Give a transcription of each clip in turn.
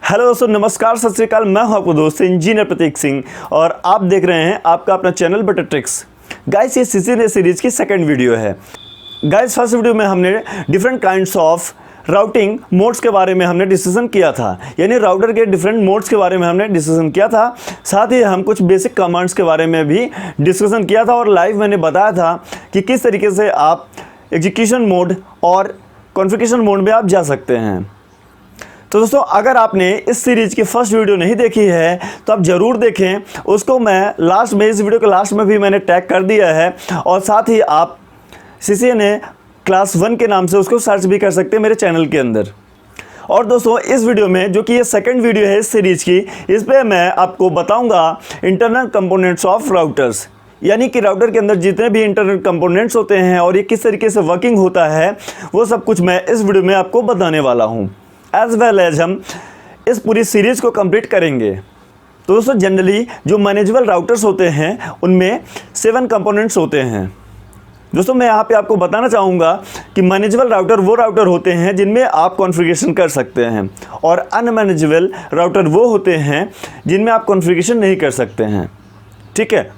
Hello दोस्तों, नमस्कार, सत श्री अकाल। मैं हूं आपको दोस्त इंजीनियर प्रतीक सिंह और आप देख रहे हैं आपका अपना चैनल बटर ट्रिक्स। गाइस, ये सीसी सीरीज की सेकंड वीडियो है। गाइस, फर्स्ट वीडियो में हमने different kinds of routing modes के बारे में हमने डिस्कशन किया था, यानी राउटर के डिफरेंट मोड्स के बारे में हमने डिस्कशन किया था। साथ ही हम कुछ बेसिक कमांड्स के बारे में भी डिस्कशन किया था और लाइव मैंने बताया था कि किस तरीके से आप एग्जीक्यूशन मोड और कॉन्फ़िगरेशन मोड में आप जा सकते हैं। तो दोस्तों, अगर आपने इस सीरीज़ की फर्स्ट वीडियो नहीं देखी है तो आप ज़रूर देखें। उसको मैं लास्ट में, इस वीडियो के लास्ट में भी मैंने टैग कर दिया है और साथ ही आप CCNA क्लास 1 के नाम से उसको सर्च भी कर सकते हैं मेरे चैनल के अंदर। और दोस्तों, इस वीडियो में जो कि ये सेकंड वीडियो है इस सीरीज़ की, इस पर मैं आपको बताऊंगा इंटरनल कंपोनेंट्स ऑफ राउटर्स, यानी कि राउटर के अंदर जितने भी इंटरनल कंपोनेंट्स होते हैं और ये किस तरीके से वर्किंग होता है वो सब कुछ मैं इस वीडियो में आपको बताने वाला हूँ। एज वेल एज हम इस पूरी सीरीज़ को कंप्लीट करेंगे। तो दोस्तों, जनरली जो मैनेजेबल राउटर्स होते हैं उनमें 7 कंपोनेंट्स होते हैं। दोस्तों, मैं यहाँ पे आपको बताना चाहूँगा कि मैनेजेबल राउटर वो राउटर होते हैं जिनमें आप कॉन्फ़िगरेशन कर सकते हैं और अनमैनेजेबल राउटर वो होते हैं जिनमें आप कॉन्फ़िगरेशन नहीं कर सकते हैं। ठीक है,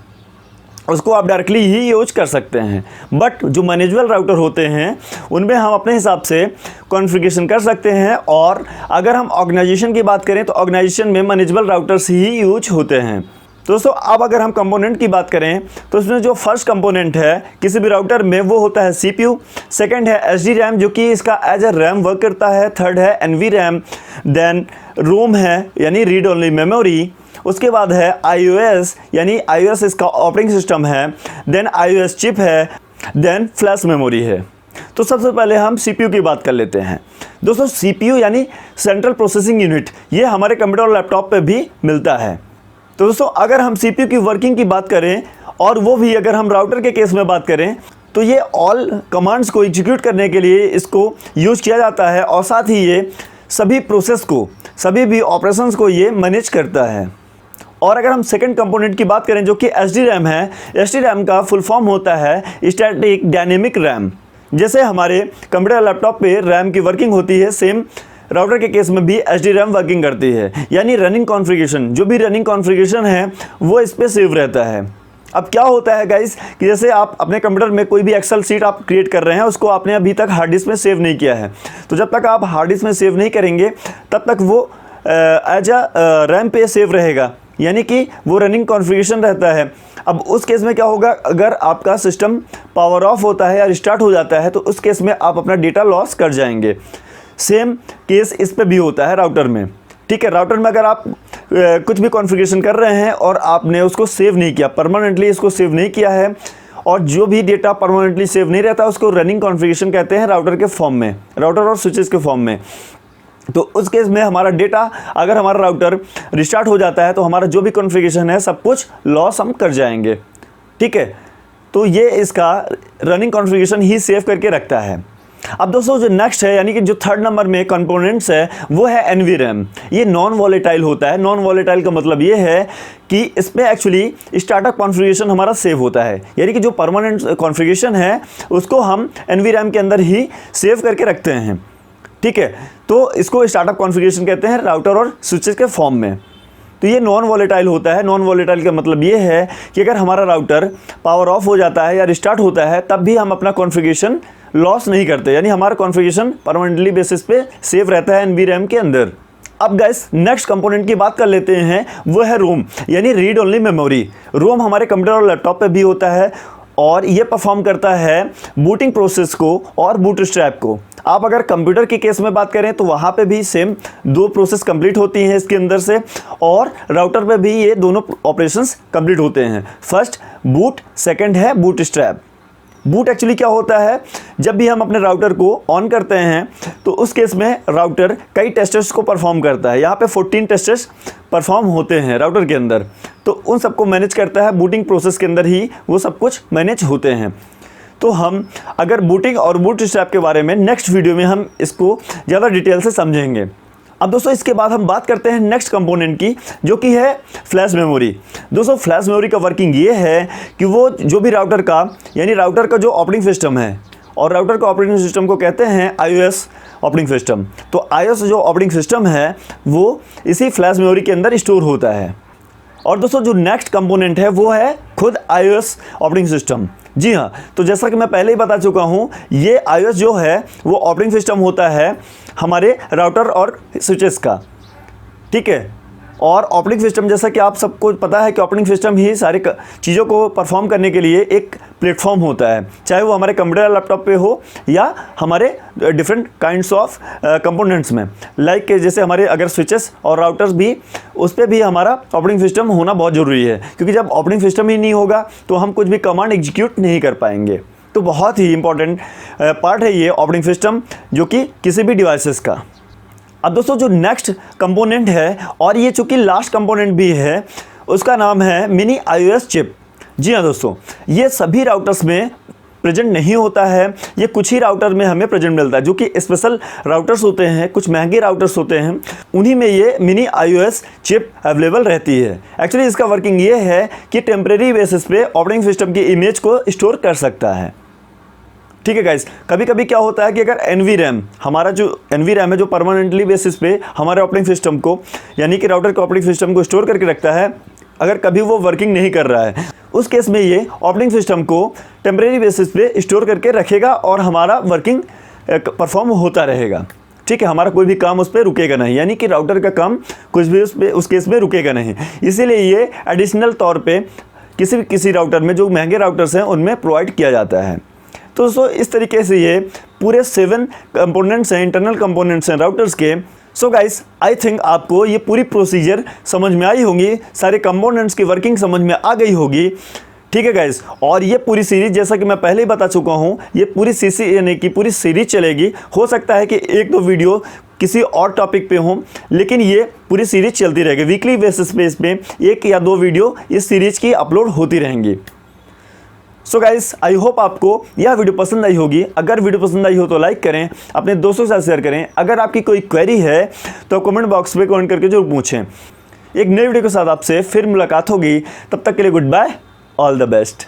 उसको आप डायरेक्टली ही यूज कर सकते हैं। बट जो मैनेजेबल राउटर होते हैं उनमें हम अपने हिसाब से कॉन्फ़िगरेशन कर सकते हैं। और अगर हम ऑर्गेनाइजेशन की बात करें तो ऑर्गेनाइजेशन में मैनेजेबल राउटर्स ही यूज होते हैं। दोस्तों, अब अगर हम कंपोनेंट की बात करें तो इसमें जो फर्स्ट कंपोनेंट है किसी भी राउटर में वो होता है CPU। सेकंड है SD RAM, जो कि इसका एज ए रैम वर्क करता है। थर्ड है NVRAM। देन ROM है, यानी रीड ओनली मेमोरी। उसके बाद है iOS, यानी iOS इसका ऑपरेटिंग सिस्टम है। देन iOS चिप है। देन फ्लैश मेमोरी है। तो सबसे पहले हम CPU की बात कर लेते हैं। दोस्तों, CPU यानी सेंट्रल प्रोसेसिंग यूनिट, ये हमारे कंप्यूटर और लैपटॉप पे भी मिलता है। तो दोस्तों, अगर हम CPU की वर्किंग की बात करें और वो भी अगर हम राउटर के केस में बात करें तो ये ऑल कमांड्स को एग्जीक्यूट करने के लिए इसको यूज़ किया जाता है और साथ ही ये सभी प्रोसेस को, सभी भी ऑपरेशंस को ये मैनेज करता है। और अगर हम सेकंड कंपोनेंट की बात करें जो कि SD RAM है, SD RAM का फुल फॉर्म होता है स्टैटिक डायनेमिक रैम। जैसे हमारे कंप्यूटर लैपटॉप पे रैम की वर्किंग होती है, सेम राउटर के केस में भी SD RAM वर्किंग करती है, यानी रनिंग कॉन्फ़िगरेशन, जो भी रनिंग कॉन्फ़िगरेशन है वो इस पर सेव रहता है। अब क्या होता है गाइस कि जैसे आप अपने कंप्यूटर में कोई भी एक्सेल शीट आप क्रिएट कर रहे हैं, उसको आपने अभी तक हार्ड डिस्क में सेव नहीं किया है। तो जब तक आप हार्ड डिस्क में सेव नहीं करेंगे तब तक वो एज अ रैम पे सेव रहेगा, यानी कि वो रनिंग कॉन्फ़िगरेशन रहता है। अब उस केस में क्या होगा, अगर आपका सिस्टम पावर ऑफ होता है या रिस्टार्ट हो जाता है तो उस केस में आप अपना डेटा लॉस कर जाएंगे। सेम केस इस पे भी होता है राउटर में। ठीक है, राउटर में अगर आप कुछ भी कॉन्फ़िगरेशन कर रहे हैं और आपने उसको सेव नहीं किया, परमानेंटली इसको सेव नहीं किया है, और जो भी डेटा परमानेंटली सेव नहीं रहता उसको रनिंग कॉन्फ़िगरेशन कहते हैं राउटर के फॉर्म में, राउटर और स्विचेस के फॉर्म में। तो उस केस में हमारा डेटा, अगर हमारा राउटर रिस्टार्ट हो जाता है तो हमारा जो भी कॉन्फ़िगरेशन है सब कुछ लॉस हम कर जाएंगे। ठीक है, तो ये इसका रनिंग कॉन्फ़िगरेशन ही सेव करके रखता है। अब दोस्तों, जो नेक्स्ट है, यानी कि जो थर्ड नंबर में कंपोनेंट्स है वो है NVRAM। ये नॉन वॉलेटाइल होता है। नॉन वॉलेटाइल का मतलब ये है कि इसमें एक्चुअली स्टार्टअप कॉन्फ़िगरेशन हमारा सेव होता है, यानी कि जो परमानेंट कॉन्फ़िगरेशन है उसको हम NVRAM के अंदर ही सेव करके रखते हैं। ठीक है, तो इसको स्टार्टअप कॉन्फ़िगरेशन कहते हैं राउटर और स्विचेस के फॉर्म में। तो ये नॉन वॉलेटाइल होता है। नॉन वॉलेटाइल का मतलब ये है कि अगर हमारा राउटर पावर ऑफ हो जाता है या रिस्टार्ट होता है तब भी हम अपना कॉन्फ़िगरेशन लॉस नहीं करते, यानी हमारा कॉन्फ़िगरेशन परमानेंटली बेसिस पे सेव रहता है NVRAM के अंदर। अब गाइस, नेक्स्ट कंपोनेंट की बात कर लेते हैं, वो है ROM, यानी रीड ओनली मेमोरी। ROM हमारे कंप्यूटर और लैपटॉप पे भी होता है और ये परफॉर्म करता है बूटिंग प्रोसेस को और बूटस्ट्रैप को। आप अगर कंप्यूटर के केस में बात करें तो वहाँ पे भी सेम 2 प्रोसेस कंप्लीट होती हैं इसके अंदर से, और राउटर पे भी ये दोनों ऑपरेशंस कंप्लीट होते हैं। फर्स्ट बूट, सेकंड है बूटस्ट्रैप। बूट एक्चुअली क्या होता है, जब भी हम अपने राउटर को ऑन करते हैं तो उस केस में राउटर कई टेस्टर्स को परफॉर्म करता है। यहाँ पे 14 टेस्टर्स परफॉर्म होते हैं राउटर के अंदर, तो उन सबको मैनेज करता है बूटिंग प्रोसेस के अंदर ही वो सब कुछ मैनेज होते हैं। तो हम अगर बूटिंग और बूटस्ट्रैप के बारे में नेक्स्ट वीडियो में हम इसको ज़्यादा डिटेल से समझेंगे। अब दोस्तों, इसके बाद हम बात करते हैं नेक्स्ट कंपोनेंट की, जो कि है फ्लैश मेमोरी। दोस्तों, फ्लैश मेमोरी का वर्किंग ये है कि वो जो भी राउटर का, यानी राउटर का जो ऑपरेटिंग सिस्टम है और राउटर के ऑपरेटिंग सिस्टम को कहते हैं iOS ऑपरेटिंग सिस्टम। तो iOS जो ऑपरेटिंग सिस्टम है वो इसी फ्लैश मेमोरी के अंदर स्टोर होता है। और दोस्तों जो नेक्स्ट कंपोनेंट है वो है खुद iOS ऑपरेटिंग सिस्टम। जी हाँ, तो जैसा कि मैं पहले ही बता चुका हूँ, ये iOS जो है वो ऑपरेटिंग सिस्टम होता है हमारे राउटर और स्विचेस का, ठीक है। और ऑपरेटिंग सिस्टम, जैसा कि आप सबको पता है कि ऑपरेटिंग सिस्टम ही सारे चीज़ों को परफॉर्म करने के लिए एक प्लेटफॉर्म होता है, चाहे वो हमारे कंप्यूटर लैपटॉप पे हो या हमारे डिफरेंट काइंड्स ऑफ कंपोनेंट्स में, लाइक जैसे हमारे अगर स्विचेस और राउटर्स भी, उस पर भी हमारा ऑपरेटिंग सिस्टम होना बहुत ज़रूरी है, क्योंकि जब ऑपरेटिंग सिस्टम ही नहीं होगा तो हम कुछ भी कमांड एग्जीक्यूट नहीं कर पाएंगे। तो बहुत ही इंपॉर्टेंट पार्ट है ये ऑपरेटिंग सिस्टम, जो कि किसी भी डिवाइसेस का। अब दोस्तों जो नेक्स्ट कंपोनेंट है, और ये चूँकि लास्ट कंपोनेंट भी है, उसका नाम है मिनी iOS चिप। जी हाँ दोस्तों, ये सभी राउटर्स में प्रेजेंट नहीं होता है, ये कुछ ही राउटर में हमें प्रेजेंट मिलता है, जो कि स्पेशल राउटर्स होते हैं, कुछ महंगे राउटर्स होते हैं, उन्हीं में ये मिनी iOS चिप अवेलेबल रहती है। एक्चुअली इसका वर्किंग ये है कि टेम्प्रेरी बेसिस पे ऑपरेटिंग सिस्टम की इमेज को स्टोर कर सकता है, ठीक है गाइस। कभी कभी क्या होता है कि अगर NVRAM, हमारा जो NVRAM है जो परमानेंटली बेसिस पे हमारे ऑपरेटिंग सिस्टम को, यानी कि राउटर के ऑपरेटिंग सिस्टम को स्टोर करके रखता है, अगर कभी वो वर्किंग नहीं कर रहा है, उस केस में ये ऑपरेटिंग सिस्टम को टेम्परेरी बेसिस पे स्टोर करके रखेगा और हमारा वर्किंग परफॉर्म होता रहेगा, ठीक है। हमारा कोई भी काम उस पर रुकेगा नहीं, यानी कि राउटर का काम कुछ भी उस केस में रुकेगा नहीं। इसीलिए ये एडिशनल तौर पर किसी राउटर में, जो महंगे राउटर्स हैं उनमें प्रोवाइड किया जाता है। तो दोस्तों इस तरीके से ये पूरे 7 कंपोनेंट्स हैं, इंटरनल कंपोनेंट्स हैं राउटर्स के। सो गाइस, आई थिंक आपको ये पूरी प्रोसीजर समझ में आई होगी, सारे कंपोनेंट्स की वर्किंग समझ में आ गई होगी, ठीक है गाइस। और ये पूरी सीरीज, जैसा कि मैं पहले ही बता चुका हूँ, ये पूरी यानी कि पूरी सीरीज चलेगी। हो सकता है कि 1-2 वीडियो किसी और टॉपिक पे हो, लेकिन ये पूरी सीरीज चलती रहेगी। वीकली बेसिस पे इस पर 1 या 2 वीडियो इस सीरीज की अपलोड होती रहेंगी। सो गाइस, आई होप आपको यह वीडियो पसंद आई होगी। अगर वीडियो पसंद आई हो तो लाइक करें, अपने दोस्तों के साथ शेयर करें। अगर आपकी कोई क्वेरी है तो कमेंट बॉक्स में कमेंट करके जरूर पूछें। एक नई वीडियो के साथ आपसे फिर मुलाकात होगी, तब तक के लिए goodbye, all the best.